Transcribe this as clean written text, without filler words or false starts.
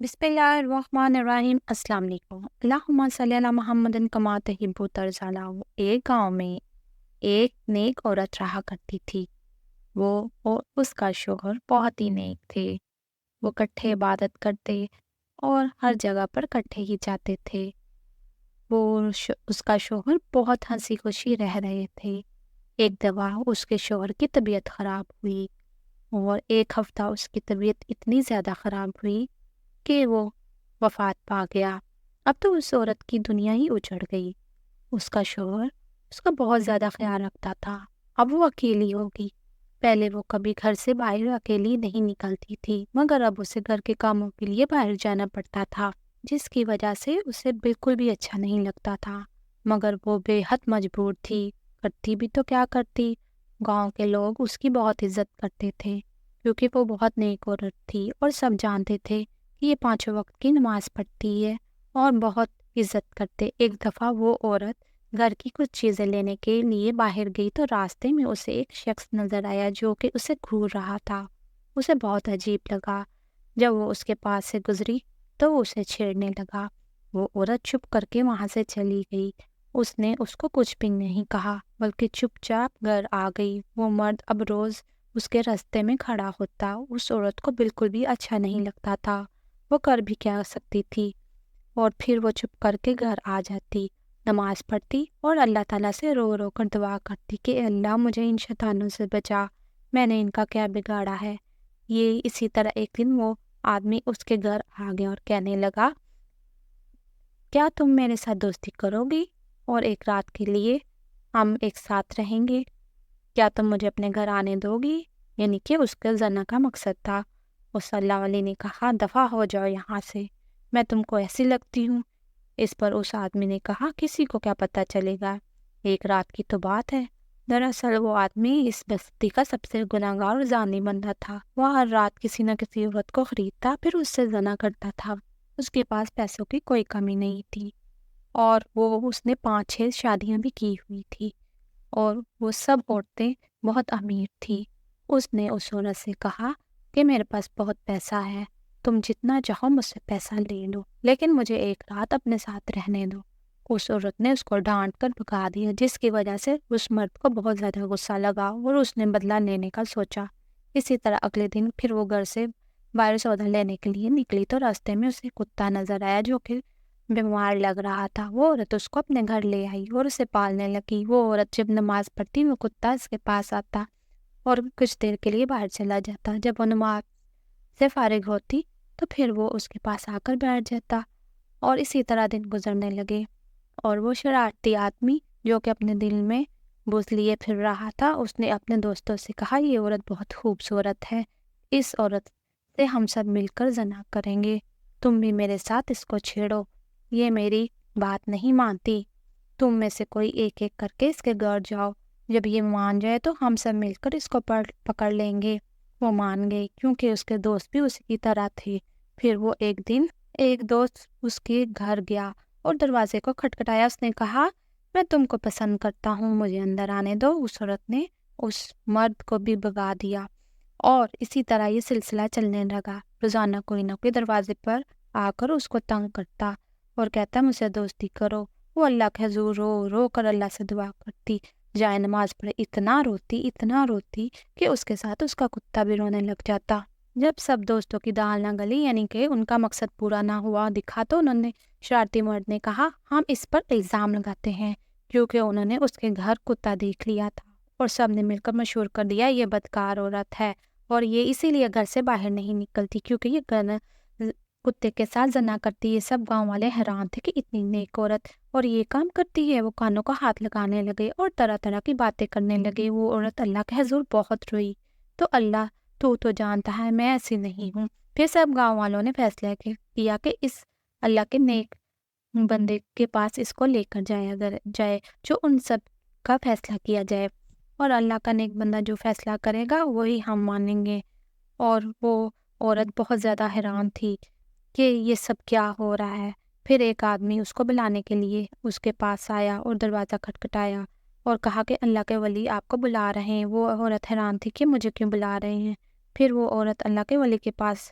بسم اللہ الرحمن الرحیم۔ السلام علیکم۔ اللہم صلی علی محمد کما تحب ترزالا۔ ایک گاؤں میں ایک نیک عورت رہا کرتی تھی۔ وہ اور اس کا شوہر بہت ہی نیک تھے۔ وہ کٹھے عبادت کرتے اور ہر جگہ پر کٹھے ہی جاتے تھے۔ اس کا شوہر بہت ہنسی خوشی رہ رہے تھے۔ ایک دفعہ اس کے شوہر کی طبیعت خراب ہوئی اور ایک ہفتہ اس کی طبیعت اتنی زیادہ خراب ہوئی کہ وہ وفات پا گیا۔ اب تو اس عورت کی دنیا ہی اجڑ گئی۔ اس کا شوہر اس کا بہت زیادہ خیال رکھتا تھا۔ اب وہ اکیلی ہوگی۔ پہلے وہ کبھی گھر سے باہر اکیلی نہیں نکلتی تھی، مگر اب اسے گھر کے کاموں کے لیے باہر جانا پڑتا تھا، جس کی وجہ سے اسے بالکل بھی اچھا نہیں لگتا تھا، مگر وہ بے حد مجبور تھی۔ کرتی بھی تو کیا کرتی؟ گاؤں کے لوگ اس کی بہت عزت کرتے تھے، کیونکہ وہ بہت نیک عورت تھی اور سب جانتے تھے یہ 5 وقت کی نماز پڑھتی ہے اور بہت عزت کرتے۔ ایک دفعہ وہ عورت گھر کی کچھ چیزیں لینے کے لیے باہر گئی تو راستے میں اسے ایک شخص نظر آیا جو کہ اسے گھور رہا تھا۔ اسے بہت عجیب لگا۔ جب وہ اس کے پاس سے گزری تو وہ اسے چھیڑنے لگا۔ وہ عورت چھپ کر کے وہاں سے چلی گئی۔ اس نے اس کو کچھ بھی نہیں کہا، بلکہ چپ چاپ گھر آ گئی۔ وہ مرد اب روز اس کے راستے میں کھڑا ہوتا۔ اس عورت کو بالکل بھی اچھا نہیں لگتا تھا۔ وہ کر بھی کیا سکتی تھی؟ اور پھر وہ چھپ کر کے گھر آ جاتی، نماز پڑھتی اور اللہ تعالیٰ سے رو رو کر دعا کرتی کہ اے اللہ مجھے ان شیطانوں سے بچا، میں نے ان کا کیا بگاڑا ہے۔ یہ اسی طرح ایک دن وہ آدمی اس کے گھر آ گیا اور کہنے لگا، کیا تم میرے ساتھ دوستی کرو گی اور ایک رات کے لیے ہم ایک ساتھ رہیں گے؟ کیا تم مجھے اپنے گھر آنے دو گی؟ یعنی کہ اس کے زنا کا مقصد تھا۔ اس اللہ علیہ نے کہا، دفع ہو جاؤ یہاں سے، میں تم کو ایسی لگتی ہوں؟ اس پر اس آدمی نے کہا، کسی کو کیا پتہ چلے گا، ایک رات کی تو بات ہے۔ دراصل وہ آدمی اس بستی کا سب سے گناہگار اور زانی بندہ تھا۔ وہ ہر رات کسی نہ کسی عورت کو خریدتا، پھر اس سے زنا کرتا تھا۔ اس کے پاس پیسوں کی کوئی کمی نہیں تھی اور اس نے 5-6 شادیاں بھی کی ہوئی تھی اور وہ سب عورتیں بہت امیر تھی۔ اس نے اس عورت سے کہا کہ میرے پاس بہت پیسہ ہے، تم جتنا چاہو مجھ سے پیسہ لے لو، لیکن مجھے ایک رات اپنے ساتھ رہنے دو۔ اس عورت نے اس کو ڈانٹ کر بھگا دیا، جس کی وجہ سے اس مرد کو بہت زیادہ غصہ لگا اور اس نے بدلہ لینے کا سوچا۔ اسی طرح اگلے دن پھر وہ گھر سے باہر سودا لینے کے لیے نکلی تو راستے میں اسے کتا نظر آیا جو کہ بیمار لگ رہا تھا۔ وہ عورت اس کو اپنے گھر لے آئی اور اسے پالنے لگی۔ وہ عورت جب نماز پڑھتی وہ کتا اس کے پاس آتا اور کچھ دیر کے لیے باہر چلا جاتا۔ جب وہ نماز سے فارغ ہوتی تو پھر وہ اس کے پاس آ کر بیٹھ جاتا اور اسی طرح دن گزرنے لگے۔ اور وہ شرارتی آدمی جو کہ اپنے دل میں بوجھ لیے پھر رہا تھا، اس نے اپنے دوستوں سے کہا، یہ عورت بہت خوبصورت ہے، اس عورت سے ہم سب مل کر زنا کریں گے، تم بھی میرے ساتھ اس کو چھیڑو، یہ میری بات نہیں مانتی، تم میں سے کوئی ایک ایک کر کے اس کے گھر جاؤ، جب یہ مان جائے تو ہم سب مل کر اس کو پکڑ لیں گے۔ وہ مان گئی کیونکہ اس کے دوست بھی اسی کی طرح تھے۔ پھر وہ ایک دن ایک دوست اس کے گھر گیا اور دروازے کو کھٹکھٹایا۔ اس نے کہا، میں تم کو پسند کرتا ہوں، مجھے اندر آنے دو۔ اس عورت نے اس مرد کو بھی بھگا دیا اور اسی طرح یہ سلسلہ چلنے لگا۔ روزانہ کوئی نہ کوئی دروازے پر آ کر اس کو تنگ کرتا اور کہتا، مجھ سے دوستی کرو۔ وہ اللہ کے حضور رو رو کر اللہ سے دعا کرتی، جائے نماز پڑھے اتنا روتی کہ اس کے ساتھ اس کا کتا بھی رونے لگ جاتا۔ جب سب دوستوں کی دال نہ گلی، یعنی کہ ان کا مقصد پورا نہ ہوا دکھا، تو انہوں نے شرارتی مرد نے کہا، ہم اس پر الزام لگاتے ہیں، کیونکہ انہوں نے اس کے گھر کتا دیکھ لیا تھا اور سب نے مل کر مشہور کر دیا یہ بدکار عورت ہے اور یہ اسی لیے گھر سے باہر نہیں نکلتی کیونکہ یہ کتے کے ساتھ زنا کرتی۔ یہ سب گاؤں والے حیران تھے کہ اتنی نیک عورت اور یہ کام کرتی ہے۔ وہ کانوں کو ہاتھ لگانے لگے اور طرح طرح کی باتیں کرنے لگے۔ وہ عورت اللہ کے حضور بہت روئی تو اللہ تو جانتا ہے میں ایسی نہیں ہوں۔ پھر سب گاؤں والوں نے فیصلہ کیا کہ اس اللہ کے نیک بندے کے پاس اس کو لے کر جائے جو ان سب کا فیصلہ کیا جائے، اور اللہ کا نیک بندہ جو فیصلہ کرے گا وہی ہم مانیں گے۔ اور وہ عورت بہت زیادہ حیران تھی کہ یہ سب کیا ہو رہا ہے۔ پھر ایک آدمی اس کو بلانے کے لیے اس کے پاس آیا اور دروازہ کھٹکھٹایا اور کہا کہ اللہ کے ولی آپ کو بلا رہے ہیں۔ وہ عورت حیران تھی کہ مجھے کیوں بلا رہے ہیں۔ پھر وہ عورت اللہ کے ولی کے پاس